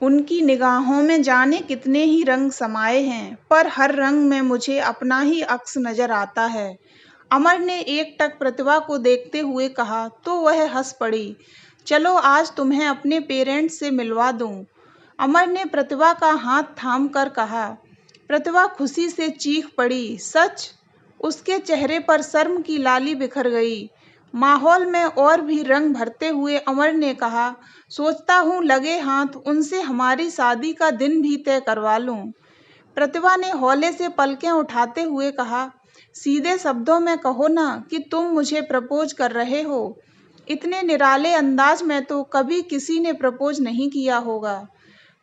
उनकी निगाहों में जाने कितने ही रंग समाये हैं, पर हर रंग में मुझे अपना ही अक्स नजर आता है। अमर ने एकटक प्रतिभा को देखते हुए कहा तो वह हंस पड़ी। चलो आज तुम्हें अपने पेरेंट्स से मिलवा दूं। अमर ने प्रतिभा का हाथ थाम कर कहा। प्रतिभा खुशी से चीख पड़ी, सच? उसके चेहरे पर शर्म की लाली बिखर गई। माहौल में और भी रंग भरते हुए अमर ने कहा, सोचता हूँ लगे हाथ उनसे हमारी शादी का दिन भी तय करवा लूं। प्रतिभा ने हौले से पलकें उठाते हुए कहा, सीधे शब्दों में कहो ना कि तुम मुझे प्रपोज कर रहे हो। इतने निराले अंदाज में तो कभी किसी ने प्रपोज नहीं किया होगा।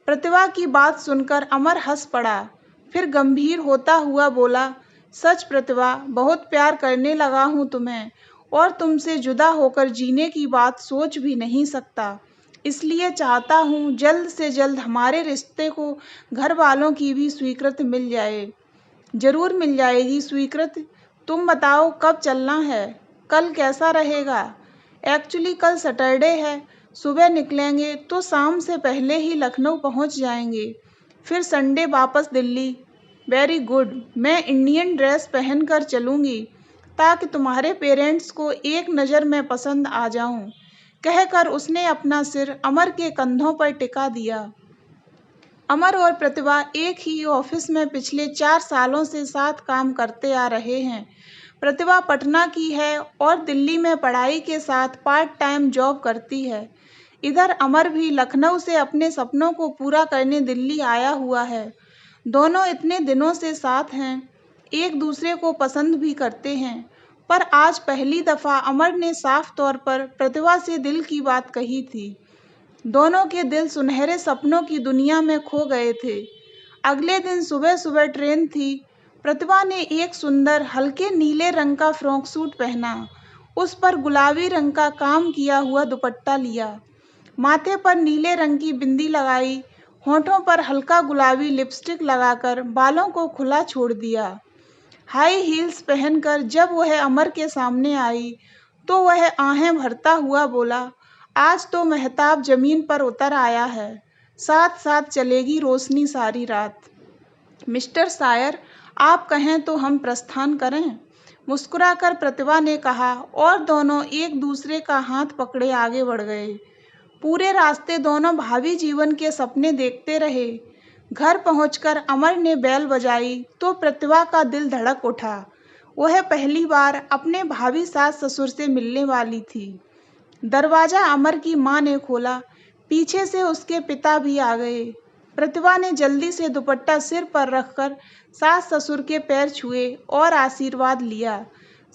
प्रतिभा की बात सुनकर अमर हंस पड़ा, फिर गंभीर होता हुआ बोला, सच प्रतिभा, बहुत प्यार करने लगा हूँ तुम्हें और तुमसे जुदा होकर जीने की बात सोच भी नहीं सकता। इसलिए चाहता हूँ जल्द से जल्द हमारे रिश्ते को घर वालों की भी स्वीकृति मिल जाए। जरूर मिल जाएगी स्वीकृति। तुम बताओ कब चलना है? कल कैसा रहेगा? एक्चुअली कल सैटरडे है। सुबह निकलेंगे तो शाम से पहले ही लखनऊ पहुंच जाएंगे, फिर संडे वापस दिल्ली। Very good. मैं इंडियन ड्रेस पहनकर चलूंगी ताकि तुम्हारे पेरेंट्स को एक नज़र में पसंद आ जाऊं। कहकर उसने अपना सिर अमर के कंधों पर टिका दिया। अमर और प्रतिभा एक ही ऑफिस में पिछले 4 सालों से साथ काम करते आ रहे हैं। प्रतिभा पटना की है और दिल्ली में पढ़ाई के साथ पार्ट टाइम जॉब करती है। इधर अमर भी लखनऊ से अपने सपनों को पूरा करने दिल्ली आया हुआ है। दोनों इतने दिनों से साथ हैं, एक दूसरे को पसंद भी करते हैं, पर आज पहली दफ़ा अमर ने साफ तौर पर प्रतिभा से दिल की बात कही थी। दोनों के दिल सुनहरे सपनों की दुनिया में खो गए थे। अगले दिन सुबह सुबह ट्रेन थी। प्रतिभा ने एक सुंदर हल्के नीले रंग का फ्रॉक सूट पहना, उस पर गुलाबी रंग का काम किया हुआ दुपट्टा लिया, माथे पर नीले रंग की बिंदी लगाई, होठों पर हल्का गुलाबी लिपस्टिक लगाकर बालों को खुला छोड़ दिया। हाई हील्स पहनकर जब वह अमर के सामने आई तो वह आहें भरता हुआ बोला, आज तो महताब जमीन पर उतर आया है, साथ साथ चलेगी रोशनी सारी रात। मिस्टर शायर, आप कहें तो हम प्रस्थान करें? मुस्कुराकर प्रतिभा ने कहा और दोनों एक दूसरे का हाथ पकड़े आगे बढ़ गए। पूरे रास्ते दोनों भावी जीवन के सपने देखते रहे। घर पहुंचकर अमर ने बेल बजाई तो प्रतिभा का दिल धड़क उठा। वह पहली बार अपने भावी सास ससुर से मिलने वाली थी। दरवाजा अमर की मां ने खोला। पीछे से उसके पिता भी आ गए। प्रतिभा ने जल्दी से दुपट्टा सिर पर रखकर सास ससुर के पैर छुए और आशीर्वाद लिया।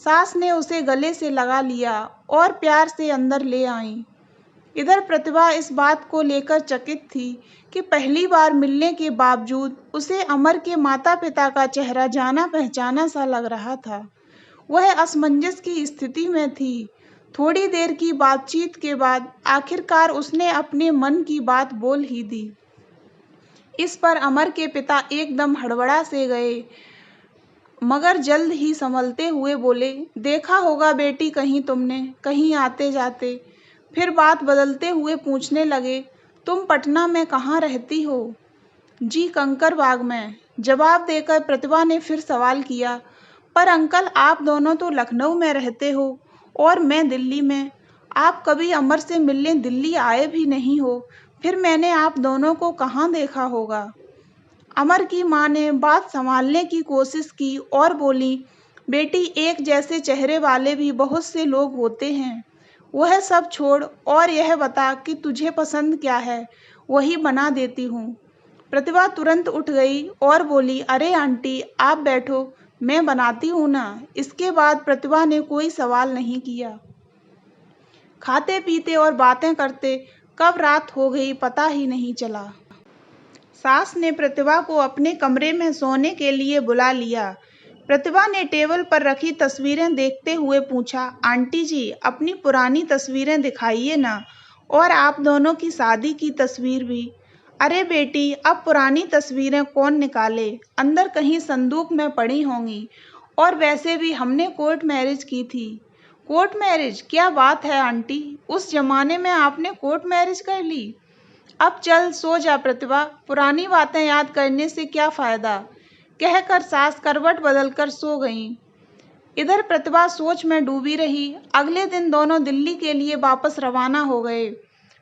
सास ने उसे गले से लगा लिया और प्यार से अंदर ले आई। इधर प्रतिभा इस बात को लेकर चकित थी कि पहली बार मिलने के बावजूद उसे अमर के माता पिता का चेहरा जाना पहचाना सा लग रहा था। वह असमंजस की स्थिति में थी। थोड़ी देर की बातचीत के बाद आखिरकार उसने अपने मन की बात बोल ही दी। इस पर अमर के पिता एकदम हड़बड़ा से गए, मगर जल्द ही संभलते हुए बोले, देखा होगा बेटी कहीं तुमने, कहीं आते जाते। फिर बात बदलते हुए पूछने लगे, तुम पटना में कहाँ रहती हो? जी कंकरबाग में। जवाब देकर प्रतिभा ने फिर सवाल किया, पर अंकल आप दोनों तो लखनऊ में रहते हो और मैं दिल्ली में। आप कभी अमर से मिलने दिल्ली आए भी नहीं हो, फिर मैंने आप दोनों को कहाँ देखा होगा? अमर की मां ने बात संभालने की कोशिश की और बोली, बेटी एक जैसे चेहरे वाले भी बहुत से लोग होते हैं। वह सब छोड़ और यह बता कि तुझे पसंद क्या है, वही बना देती हूँ। प्रतिभा तुरंत उठ गई और बोली, अरे आंटी आप बैठो, मैं बनाती हूँ ना। इसके बाद प्रतिभा ने कोई सवाल नहीं किया। खाते पीते और बातें करते कब रात हो गई पता ही नहीं चला। सास ने प्रतिभा को अपने कमरे में सोने के लिए बुला लिया। प्रतिभा ने टेबल पर रखी तस्वीरें देखते हुए पूछा, आंटी जी अपनी पुरानी तस्वीरें दिखाइए ना, और आप दोनों की शादी की तस्वीर भी। अरे बेटी अब पुरानी तस्वीरें कौन निकाले, अंदर कहीं संदूक में पड़ी होंगी, और वैसे भी हमने कोर्ट मैरिज की थी। Court marriage? क्या बात है आंटी, उस जमाने में आपने कोर्ट मैरिज कर ली? अब चल सो जा प्रतिभा, पुरानी बातें याद करने से क्या फायदा, कहकर सास करवट बदलकर सो गईं। इधर प्रतिभा सोच में डूबी रही। अगले दिन दोनों दिल्ली के लिए वापस रवाना हो गए।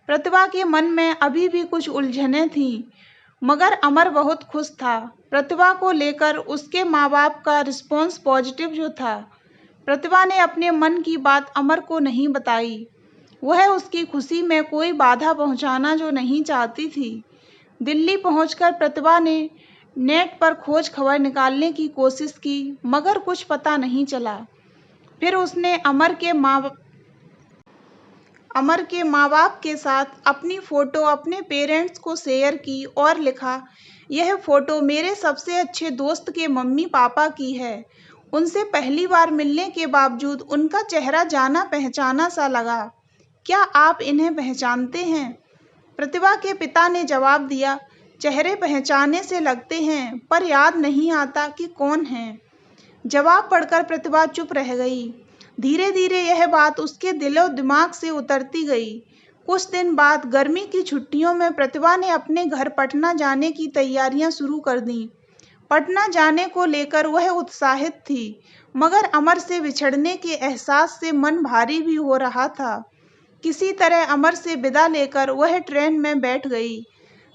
प्रतिभा के मन में अभी भी कुछ उलझनें थीं, मगर अमर बहुत खुश था। प्रतिभा को लेकर उसके माँ बाप का रिस्पॉन्स पॉजिटिव जो था। प्रतिभा ने अपने मन की बात अमर को नहीं बताई। वह उसकी खुशी में कोई बाधा पहुंचाना जो नहीं चाहती थी। दिल्ली पहुंचकर प्रतिभा ने नेट पर खोज खबर निकालने की कोशिश की, मगर कुछ पता नहीं चला। फिर उसने अमर के माँ बाप के साथ अपनी फ़ोटो अपने पेरेंट्स को शेयर की और लिखा, यह फ़ोटो मेरे सबसे अच्छे दोस्त के मम्मी पापा की है। उनसे पहली बार मिलने के बावजूद उनका चेहरा जाना पहचाना सा लगा। क्या आप इन्हें पहचानते हैं? प्रतिभा के पिता ने जवाब दिया, चेहरे पहचाने से लगते हैं, पर याद नहीं आता कि कौन है। जवाब पढ़कर प्रतिभा चुप रह गई। धीरे धीरे यह बात उसके दिलो दिमाग से उतरती गई। कुछ दिन बाद गर्मी की छुट्टियों में प्रतिभा ने अपने घर पटना जाने की तैयारियां शुरू कर दीं। पटना जाने को लेकर वह उत्साहित थी, मगर अमर से बिछड़ने के एहसास से मन भारी भी हो रहा था। किसी तरह अमर से विदा लेकर वह ट्रेन में बैठ गई।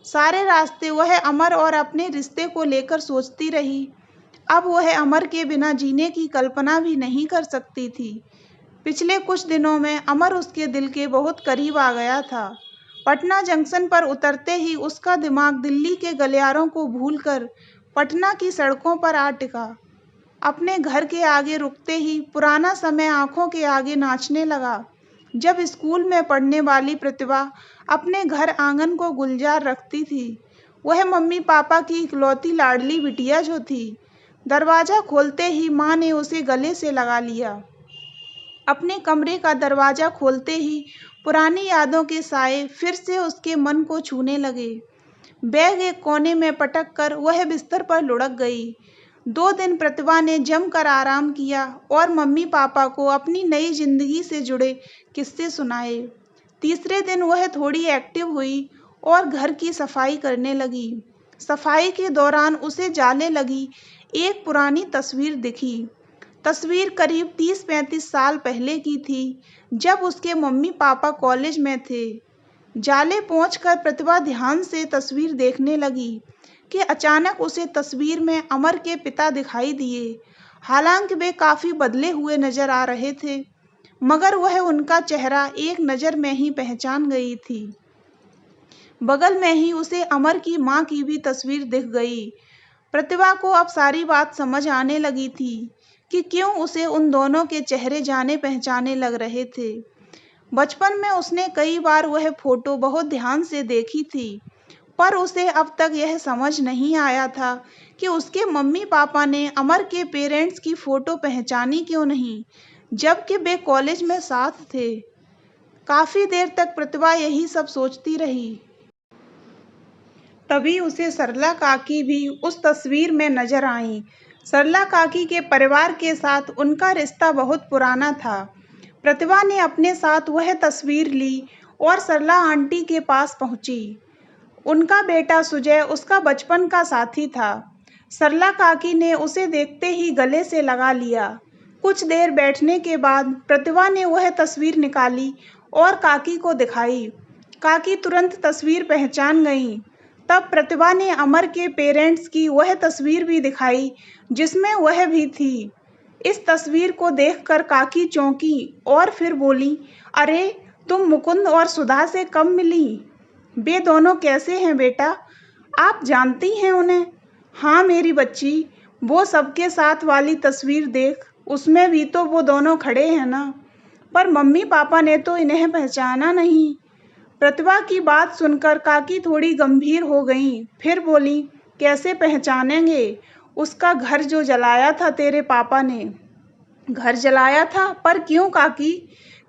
सारे रास्ते वह अमर और अपने रिश्ते को लेकर सोचती रही। अब वह अमर के बिना जीने की कल्पना भी नहीं कर सकती थी। पिछले कुछ दिनों में अमर उसके दिल के बहुत करीब आ गया था। पटना जंक्शन पर उतरते ही उसका दिमाग दिल्ली के गलियारों को भूलकर पटना की सड़कों पर आ टिका। अपने घर के आगे रुकते ही पुराना समय आंखों के आगे नाचने लगा। जब स्कूल में पढ़ने वाली प्रतिभा अपने घर आंगन को गुलजार रखती थी, वह मम्मी पापा की इकलौती लाडली बिटिया जो थी। दरवाज़ा खोलते ही माँ ने उसे गले से लगा लिया। अपने कमरे का दरवाज़ा खोलते ही पुरानी यादों के साए फिर से उसके मन को छूने लगे। बैग एक कोने में पटक कर वह बिस्तर पर लुढ़क गई। 2 दिन प्रतिभा ने जमकर आराम किया और मम्मी पापा को अपनी नई जिंदगी से जुड़े किस्से सुनाए। तीसरे दिन वह थोड़ी एक्टिव हुई और घर की सफाई करने लगी। सफाई के दौरान उसे जाले लगी एक पुरानी तस्वीर दिखी। तस्वीर करीब 30-35 साल पहले की थी, जब उसके मम्मी पापा कॉलेज में थे। जाले पहुंचकर प्रतिभा ध्यान से तस्वीर देखने लगी कि अचानक उसे तस्वीर में अमर के पिता दिखाई दिए। हालांकि वे काफ़ी बदले हुए नजर आ रहे थे, मगर वह उनका चेहरा एक नज़र में ही पहचान गई थी। बगल में ही उसे अमर की माँ की भी तस्वीर दिख गई। प्रतिभा को अब सारी बात समझ आने लगी थी कि क्यों उसे उन दोनों के चेहरे जाने पहचाने लग रहे थे। बचपन में उसने कई बार वह फोटो बहुत ध्यान से देखी थी, पर उसे अब तक यह समझ नहीं आया था कि उसके मम्मी पापा ने अमर के पेरेंट्स की फ़ोटो पहचानी क्यों नहीं, जबकि वे कॉलेज में साथ थे। काफ़ी देर तक प्रतिभा यही सब सोचती रही। तभी उसे सरला काकी भी उस तस्वीर में नजर आईं। सरला काकी के परिवार के साथ उनका रिश्ता बहुत पुराना था। प्रतिभा ने अपने साथ वह तस्वीर ली और सरला आंटी के पास पहुंची। उनका बेटा सुजय उसका बचपन का साथी था। सरला काकी ने उसे देखते ही गले से लगा लिया। कुछ देर बैठने के बाद प्रतिभा ने वह तस्वीर निकाली और काकी को दिखाई। काकी तुरंत तस्वीर पहचान गईं। तब प्रतिभा ने अमर के पेरेंट्स की वह तस्वीर भी दिखाई, जिसमें वह भी थी। इस तस्वीर को देखकर काकी चौंकी और फिर बोली, अरे तुम मुकुंद और सुधा से कब मिली? वे दोनों कैसे हैं बेटा? आप जानती हैं उन्हें? हाँ मेरी बच्ची, वो सबके साथ वाली तस्वीर देख, उसमें भी तो वो दोनों खड़े हैं ना। पर मम्मी पापा ने तो इन्हें पहचाना नहीं। प्रतिभा की बात सुनकर काकी थोड़ी गंभीर हो गईं। फिर बोली, कैसे पहचानेंगे? उसका घर जो जलाया था तेरे पापा ने। घर जलाया था? पर क्यों काकी?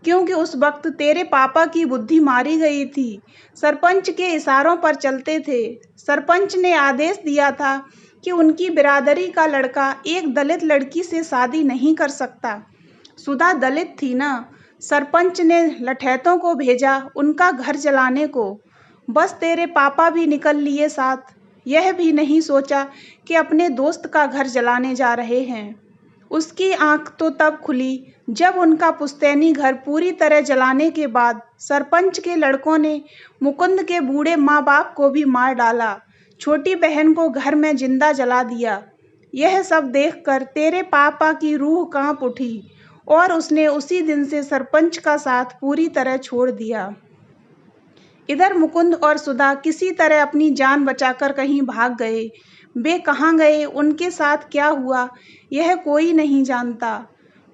क्योंकि उस वक्त तेरे पापा की बुद्धि मारी गई थी। सरपंच के इशारों पर चलते थे। सरपंच ने आदेश दिया था कि उनकी बिरादरी का लड़का एक दलित लड़की से शादी नहीं कर सकता। सुधा दलित थी ना। सरपंच ने लठैतों को भेजा उनका घर जलाने को। बस तेरे पापा भी निकल लिए साथ। यह भी नहीं सोचा कि अपने दोस्त का घर जलाने जा रहे हैं। उसकी आंख तो तब खुली जब उनका पुश्तैनी घर पूरी तरह जलाने के बाद सरपंच के लड़कों ने मुकुंद के बूढ़े माँ बाप को भी मार डाला, छोटी बहन को घर में जिंदा जला दिया। यह सब देखकर तेरे पापा की रूह कांप उठी और उसने उसी दिन से सरपंच का साथ पूरी तरह छोड़ दिया। इधर मुकुंद और सुधा किसी तरह अपनी जान बचाकर कहीं भाग गए। वे कहाँ गए, उनके साथ क्या हुआ, यह कोई नहीं जानता।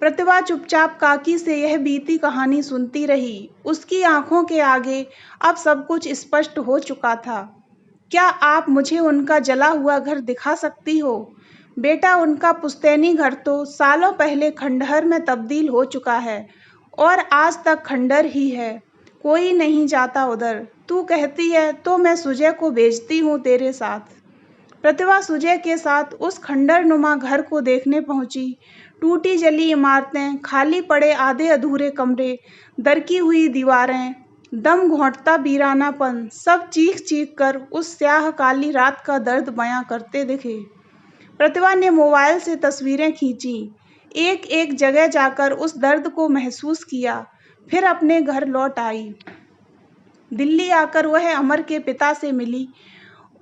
प्रतिभा चुपचाप काकी से यह बीती कहानी सुनती रही। उसकी आंखों के आगे अब सब कुछ स्पष्ट हो चुका था। क्या आप मुझे उनका जला हुआ घर दिखा सकती हो? बेटा, उनका पुश्तैनी घर तो सालों पहले खंडहर में तब्दील हो चुका है और आज तक खंडहर ही है। कोई नहीं जाता उधर। तू कहती है तो मैं सुजय को भेजती हूँ तेरे साथ। प्रतिभा सुजय के साथ उस खंडहर नुमा घर को देखने पहुंची। टूटी जली इमारतें, खाली पड़े आधे अधूरे कमरे, दरकी हुई दीवारें, दम घोंटता वीरानापन, सब चीख चीख कर उस स्याह काली रात का दर्द बयां करते दिखे। प्रतिभा ने मोबाइल से तस्वीरें खींची, एक एक जगह जाकर उस दर्द को महसूस किया, फिर अपने घर लौट आई। दिल्ली आकर वह अमर के पिता से मिली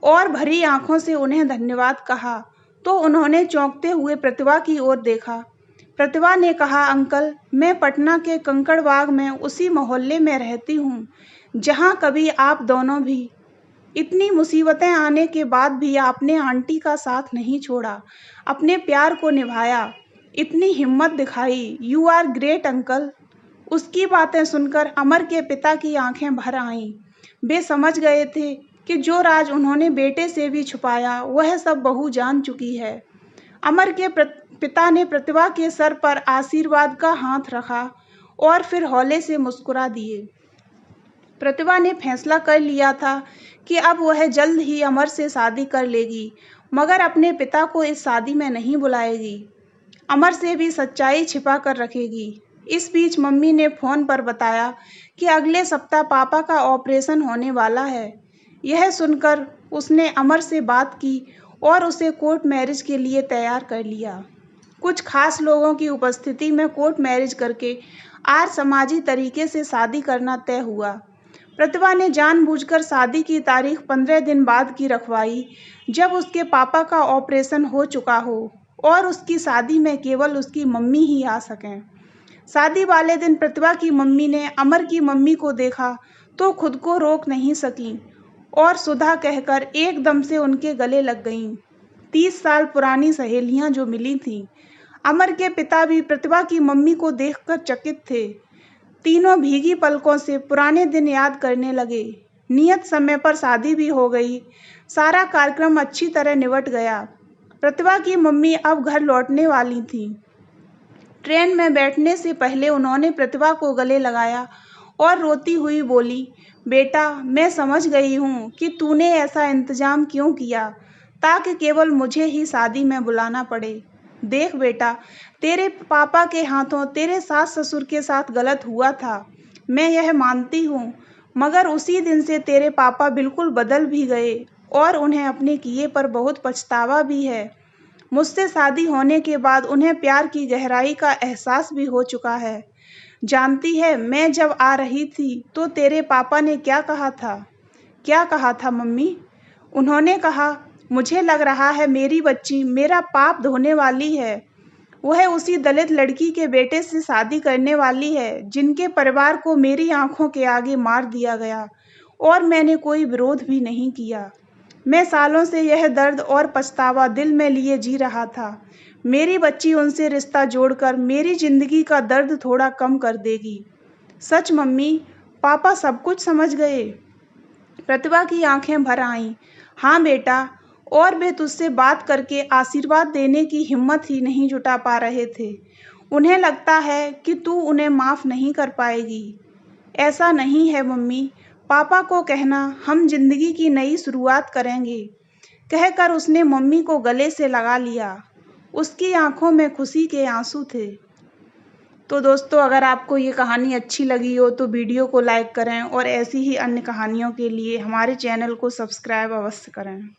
और भरी आंखों से उन्हें धन्यवाद कहा तो उन्होंने चौंकते हुए प्रतिभा की ओर देखा। प्रतिभा ने कहा, अंकल, मैं पटना के कंकड़बाग में उसी मोहल्ले में रहती हूँ जहाँ कभी आप दोनों भी। इतनी मुसीबतें आने के बाद भी आपने आंटी का साथ नहीं छोड़ा, अपने प्यार को निभाया, इतनी हिम्मत दिखाई। You are great uncle. उसकी बातें सुनकर अमर के पिता की आंखें भर आईं। वे समझ गए थे कि जो राज उन्होंने बेटे से भी छुपाया वह सब बहू जान चुकी है। अमर के पिता ने प्रतिभा के सर पर आशीर्वाद का हाथ रखा और फिर हौले से मुस्कुरा दिए। प्रतिभा ने फैसला कर लिया था कि अब वह जल्द ही अमर से शादी कर लेगी, मगर अपने पिता को इस शादी में नहीं बुलाएगी। अमर से भी सच्चाई छिपा कर रखेगी। इस बीच मम्मी ने फ़ोन पर बताया कि अगले सप्ताह पापा का ऑपरेशन होने वाला है। यह सुनकर उसने अमर से बात की और उसे कोर्ट मैरिज के लिए तैयार कर लिया। कुछ खास लोगों की उपस्थिति में कोर्ट मैरिज करके आज समाजी तरीके से शादी करना तय हुआ। प्रतिभा ने जानबूझकर शादी की तारीख 15 दिन बाद की रखवाई, जब उसके पापा का ऑपरेशन हो चुका हो और उसकी शादी में केवल उसकी मम्मी ही आ सकें। शादी वाले दिन प्रतिभा की मम्मी ने अमर की मम्मी को देखा तो खुद को रोक नहीं सकी और सुधा कहकर एकदम से उनके गले लग गईं। 30 साल पुरानी सहेलियां जो मिली थीं। अमर के पिता भी प्रतिभा की मम्मी को देखकर चकित थे। तीनों भीगी पलकों से पुराने दिन याद करने लगे। नियत समय पर शादी भी हो गई। सारा कार्यक्रम अच्छी तरह निपट गया। प्रतिभा की मम्मी अब घर लौटने वाली थी। ट्रेन में बैठने से पहले उन्होंने प्रतिभा को गले लगाया और रोती हुई बोली, बेटा, मैं समझ गई हूँ कि तूने ऐसा इंतजाम क्यों किया ताकि केवल मुझे ही शादी में बुलाना पड़े। देख बेटा, तेरे पापा के हाथों तेरे सास ससुर के साथ गलत हुआ था, मैं यह मानती हूँ, मगर उसी दिन से तेरे पापा बिल्कुल बदल भी गए और उन्हें अपने किए पर बहुत पछतावा भी है। मुझसे शादी होने के बाद उन्हें प्यार की गहराई का एहसास भी हो चुका है। जानती है, मैं जब आ रही थी तो तेरे पापा ने क्या कहा था? क्या कहा था मम्मी? उन्होंने कहा, मुझे लग रहा है मेरी बच्ची मेरा पाप धोने वाली है। वह उसी दलित लड़की के बेटे से शादी करने वाली है जिनके परिवार को मेरी आंखों के आगे मार दिया गया और मैंने कोई विरोध भी नहीं किया। मैं सालों से यह दर्द और पछतावा दिल में लिए जी रहा था। मेरी बच्ची उनसे रिश्ता जोड़कर मेरी जिंदगी का दर्द थोड़ा कम कर देगी। सच मम्मी, पापा सब कुछ समझ गए? प्रतिभा की आंखें भर आईं। हाँ बेटा, और वे तुझसे बात करके आशीर्वाद देने की हिम्मत ही नहीं जुटा पा रहे थे। उन्हें लगता है कि तू उन्हें माफ़ नहीं कर पाएगी। ऐसा नहीं है मम्मी, पापा को कहना हम जिंदगी की नई शुरुआत करेंगे। कहकर उसने मम्मी को गले से लगा लिया। उसकी आंखों में खुशी के आंसू थे। तो दोस्तों, अगर आपको ये कहानी अच्छी लगी हो तो वीडियो को लाइक करें और ऐसी ही अन्य कहानियों के लिए हमारे चैनल को सब्सक्राइब अवश्य करें।